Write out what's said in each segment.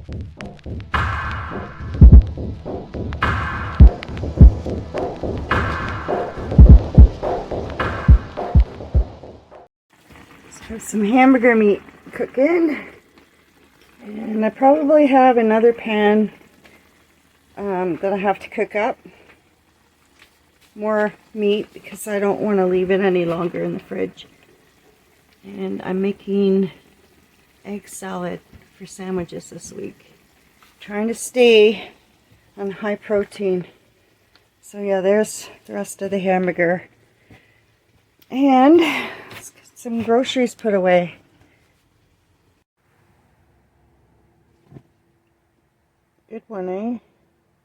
Have some hamburger meat cooking, and I probably have another pan that I have to cook up more meat because I don't want to leave it any longer in the fridge. And I'm making egg salad for sandwiches this week, trying to stay on high protein. So yeah, there's the rest of the hamburger, and let's get some groceries put away. Good one, eh?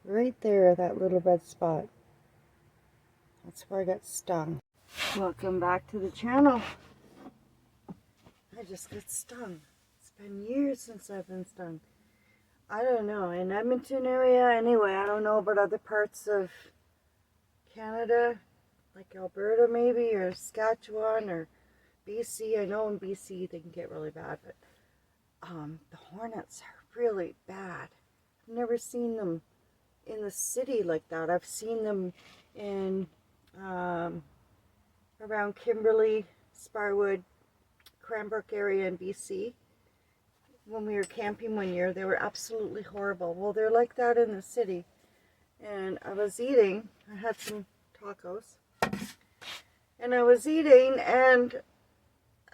Right there, that little red spot. That's where I got stung. Welcome back to the channel. I just got stung. It's been years since I've been stung. I don't know, in Edmonton area anyway, I don't know about other parts of Canada, like Alberta maybe, or Saskatchewan, or BC. I know in BC they can get really bad, but the hornets are really bad. I've never seen them in the city like that. I've seen them in around Kimberley, Sparwood, Cranbrook area in BC. When we were camping one year, they were absolutely horrible. Well, they're like that in the city. And I was eating, I had some tacos, and I was eating, and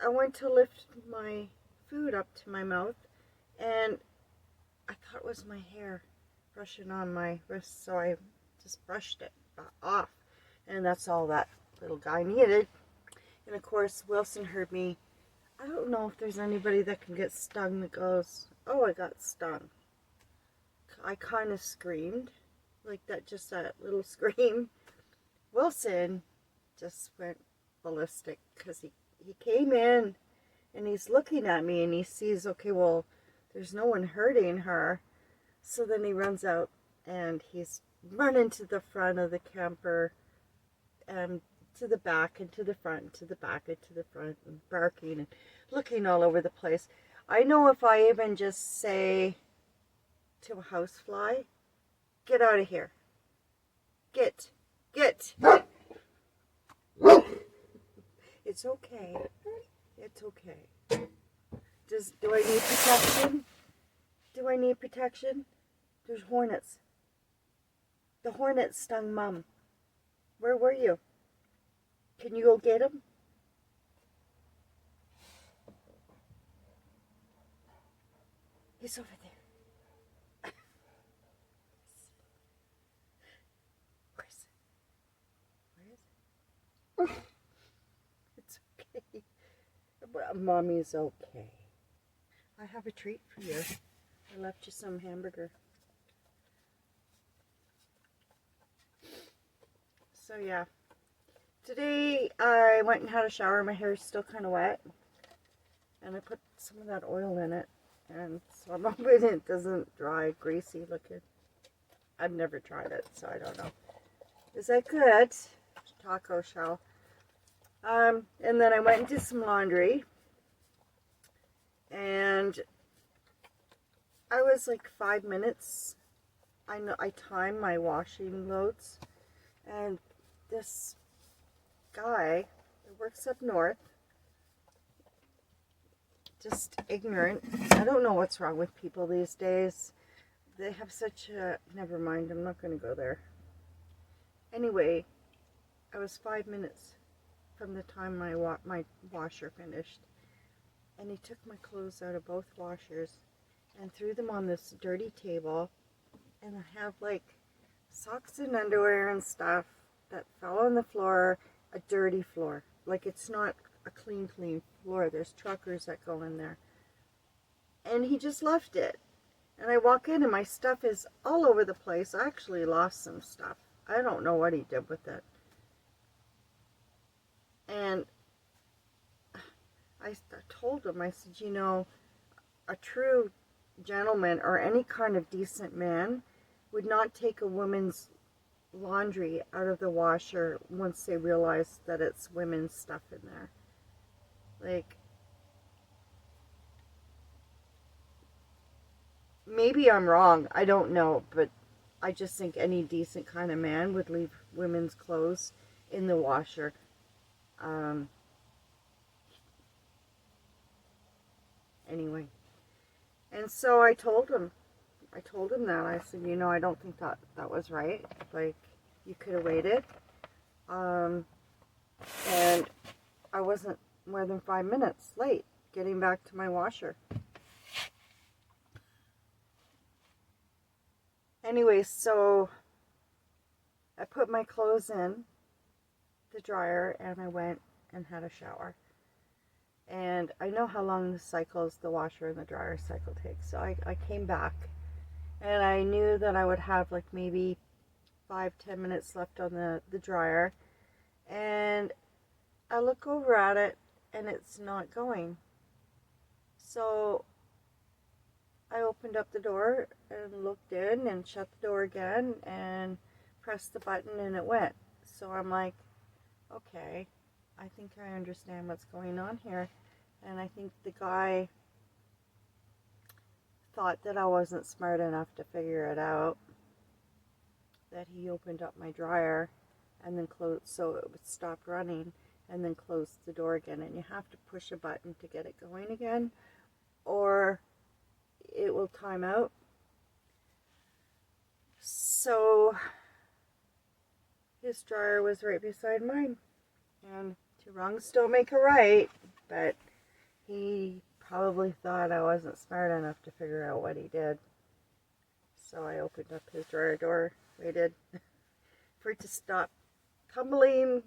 I went to lift my food up to my mouth, and I thought it was my hair brushing on my wrist, so I just brushed it off, and that's all that little guy needed. And of course, Wilson heard me. I don't know if there's anybody that can get stung that goes, "Oh, I got stung." I kind of screamed, like that, just that little scream. Wilson just went ballistic because he came in and he's looking at me and he sees, okay, well, there's no one hurting her. So then he runs out and he's running to the front of the camper and to the back and to the front and to the back and to the front and barking and looking all over the place. I know if I even just say to a housefly, "Get out of here. Get. It's okay. It's okay. Do I need protection? Do I need protection? There's hornets. The hornets stung Mom. Where were you? Can you go get them? He's over there. Where is it? Where is it? It's okay. Mommy's okay. I have a treat for you. I left you some hamburger. So yeah. Today I went and had a shower. My hair is still kind of wet. And I put some of that oil in it. And so I'm hoping it doesn't dry greasy looking. I've never tried it, so I don't know. Is that good? Taco shell. And then I went and did some laundry. And I was like 5 minutes. I timed my washing loads. And this guy that works up north, just ignorant. I don't know what's wrong with people these days. They have such a... Never mind, I'm not going to go there. Anyway, I was 5 minutes from the time my washer finished. And he took my clothes out of both washers and threw them on this dirty table. And I have like socks and underwear and stuff that fell on the floor, a dirty floor. Like it's not a clean floor. There's truckers that go in there. And he just left it. And I walk in and my stuff is all over the place. I actually lost some stuff. I don't know what he did with it. And I told him, I said, you know, a true gentleman or any kind of decent man would not take a woman's laundry out of the washer once they realize that it's women's stuff in there. Like, maybe I'm wrong. I don't know, but I just think any decent kind of man would leave women's clothes in the washer. Anyway, and so I told him that. I said, you know, I don't think that was right. Like, you could have waited. And I wasn't more than 5 minutes late getting back to my washer. Anyway, so I put my clothes in the dryer and I went and had a shower. And I know how long the washer and the dryer cycle takes. So I came back and I knew that I would have like maybe 5-10 minutes left on the dryer. And I look over at it and it's not going. So I opened up the door and looked in and shut the door again and pressed the button and it went. So I'm like, okay, I think I understand what's going on here. And I think the guy thought that I wasn't smart enough to figure it out. That he opened up my dryer and then closed, so it would stop running, and then close the door again. And you have to push a button to get it going again, or it will time out. So his dryer was right beside mine, and two wrongs don't make a right, but he probably thought I wasn't smart enough to figure out what he did. So I opened up his dryer door, waited for it to stop tumbling,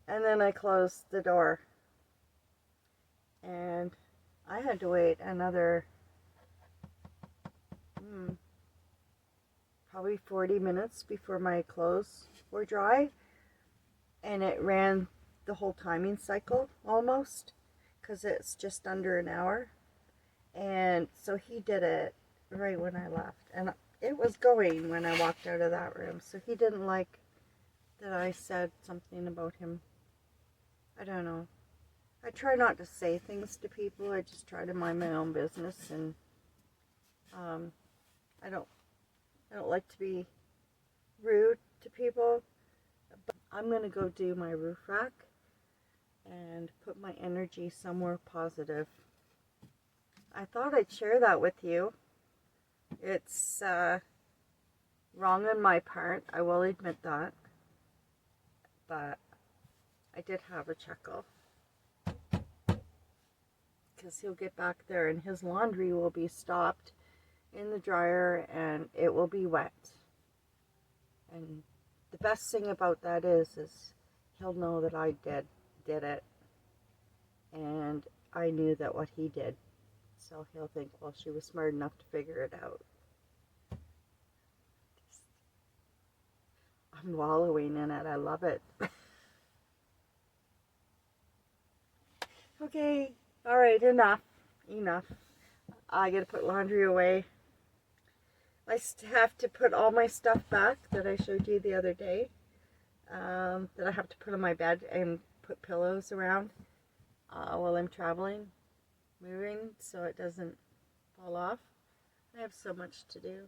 and then I closed the door. And I had to wait another probably 40 minutes before my clothes were dry. And it ran the whole timing cycle almost, because it's just under an hour. And so he did it right when I left. And it was going when I walked out of that room. So he didn't like that I said something about him. I don't know. I try not to say things to people. I just try to mind my own business, and I don't like to be rude to people. But I'm gonna go do my roof rack and put my energy somewhere positive. I thought I'd share that with you. It's wrong on my part, I will admit that, but I did have a chuckle. Because he'll get back there and his laundry will be stopped in the dryer and it will be wet. And the best thing about that is he'll know that I did it, and I knew that what he did. So he'll think, well, she was smart enough to figure it out. I'm wallowing in it. I love it. Okay. All right. Enough. I gotta put laundry away. I have to put all my stuff back that I showed you the other day. That I have to put on my bed and put pillows around while I'm traveling, moving, so it doesn't fall off. I have so much to do.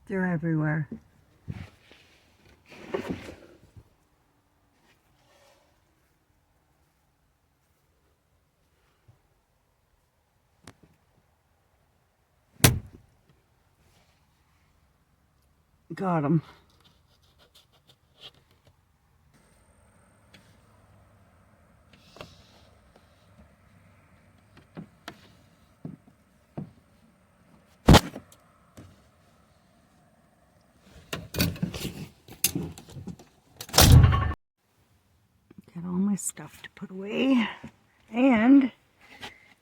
They're everywhere. Got them. Got all my stuff to put away. And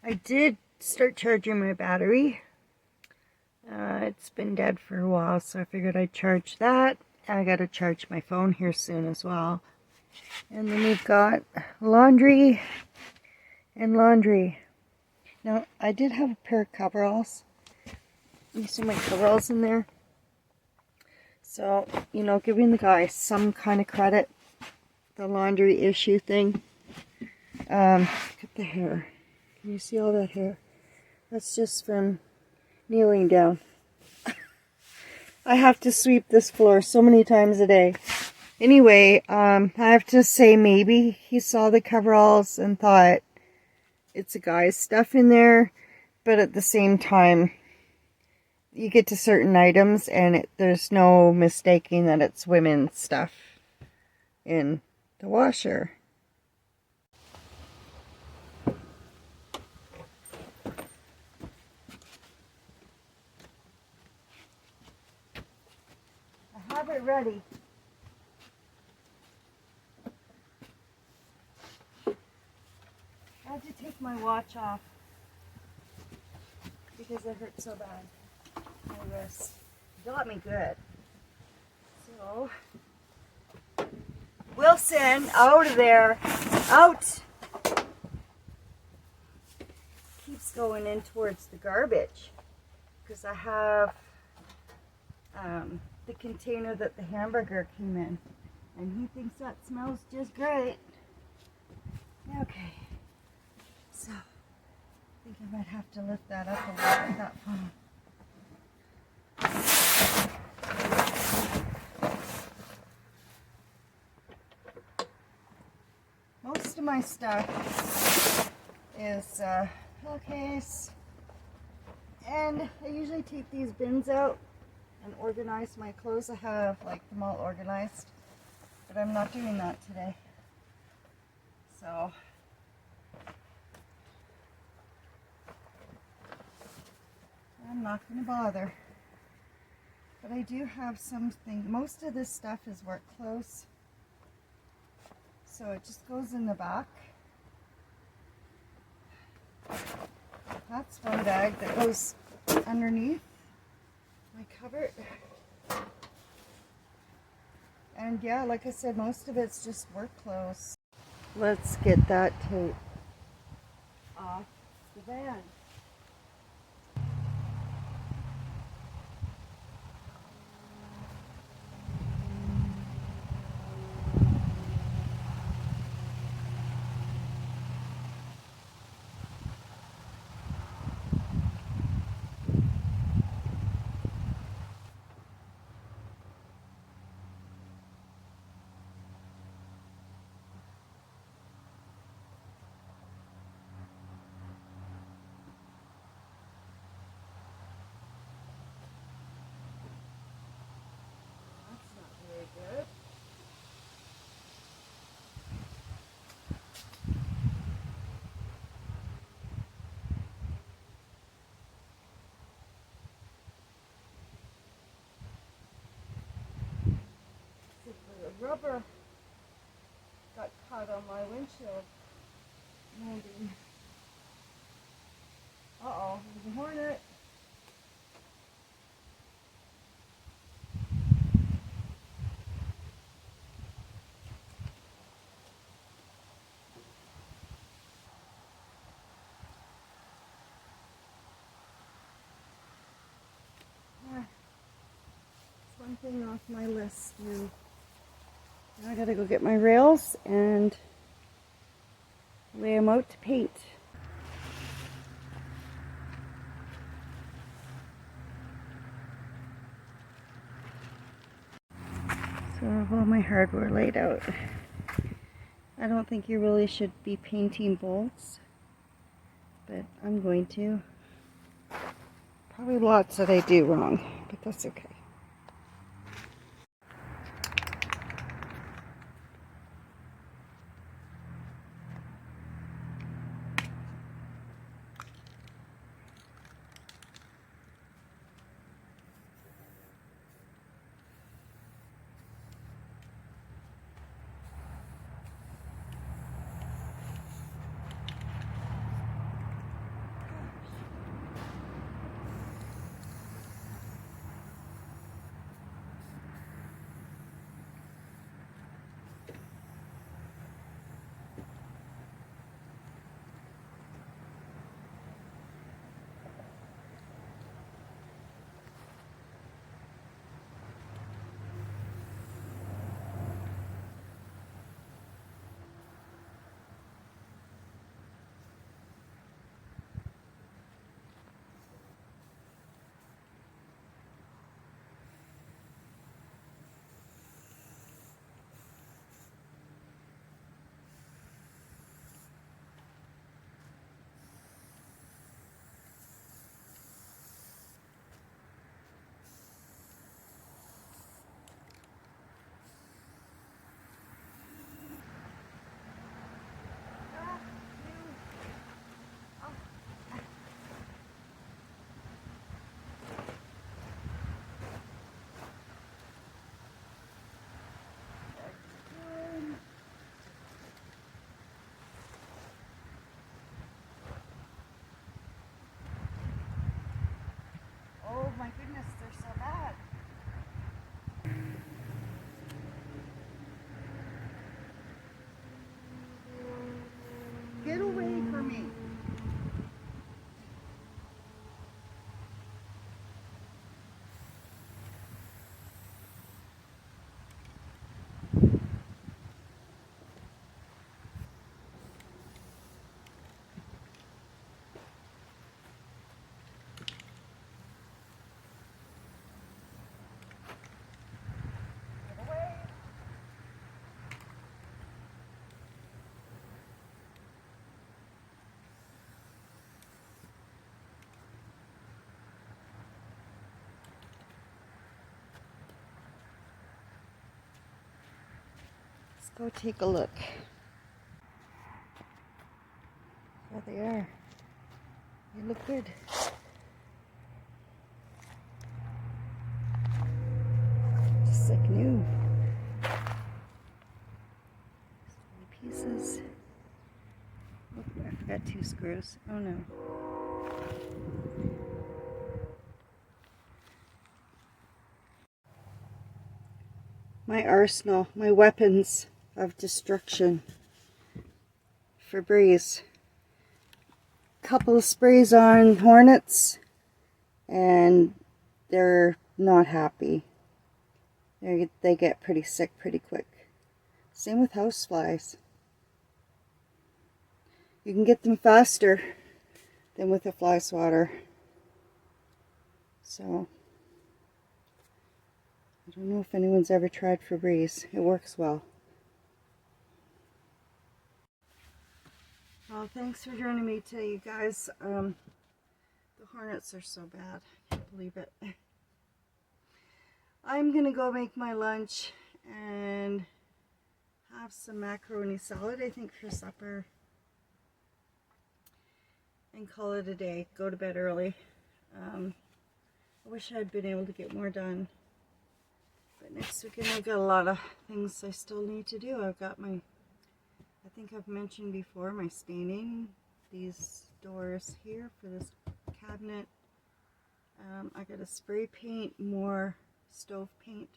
I did start charging my battery. It's been dead for a while, so I figured I'd charge that. I gotta charge my phone here soon as well. And then we've got laundry and laundry. Now, I did have a pair of coveralls. You see my coveralls in there? So, you know, giving the guy some kind of credit. The laundry issue thing. Look at the hair. Can you see all that hair? That's just from kneeling down. I have to sweep this floor so many times a day. Anyway, I have to say maybe he saw the coveralls and thought it's a guy's stuff in there. But at the same time, you get to certain items and there's no mistaking that it's women's stuff in the washer. I have it ready. I had to take my watch off because it hurt so bad. My wrist got me good. So, Wilson, out of there, out. Keeps going in towards the garbage because I have the container that the hamburger came in, and he thinks that smells just great. Okay, so I think I might have to lift that up a little with that phone. Most of my stuff is pillowcase, and I usually take these bins out and organize my clothes. I have like them all organized, but I'm not doing that today. So I'm not going to bother. But I do have something. Most of this stuff is work clothes, so it just goes in the back. That's one bag that goes underneath my cupboard. And yeah, like I said, most of it's just work clothes. Let's get that tape off the van. The rubber got caught on my windshield molding. Uh-oh, there's a hornet. It's one thing off my list now. Now I gotta go get my rails and lay them out to paint. So I have all my hardware laid out. I don't think you really should be painting bolts, but I'm going to. Probably lots that I do wrong, but that's okay. Go take a look. There they are. They look good. Just like new. Pieces. Oh, I forgot 2 screws. Oh no. My arsenal, my weapons of destruction. Frebreze. Couple of sprays on hornets, and they're not happy. They get pretty sick pretty quick. Same with houseflies. You can get them faster than with a fly swatter. So, I don't know if anyone's ever tried Frebreze. It works well. Well, thanks for joining me today, you guys. The hornets are so bad. I can't believe it. I'm going to go make my lunch and have some macaroni salad, I think, for supper. And call it a day. Go to bed early. I wish I'd been able to get more done. But next weekend I've got a lot of things I still need to do. I've got my, I think I've mentioned before, my staining. These doors here for this cabinet. I got to spray paint more stove paint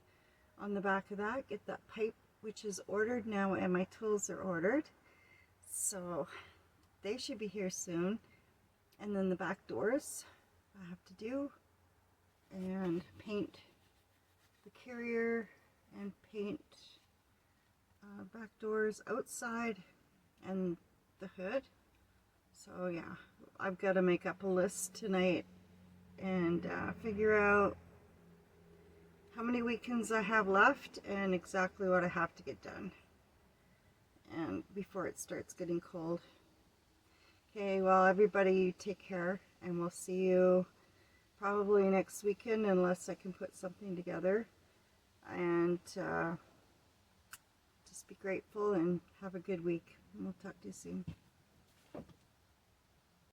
on the back of that. Get that pipe, which is ordered now, and my tools are ordered. So they should be here soon. And then the back doors I have to do. And paint the carrier and paint back doors outside and the hood. So yeah, I've got to make up a list tonight and figure out how many weekends I have left and exactly what I have to get done, and before it starts getting cold. Okay, well, everybody take care, and we'll see you probably next weekend unless I can put something together. And just be grateful and have a good week. And we'll talk to you soon.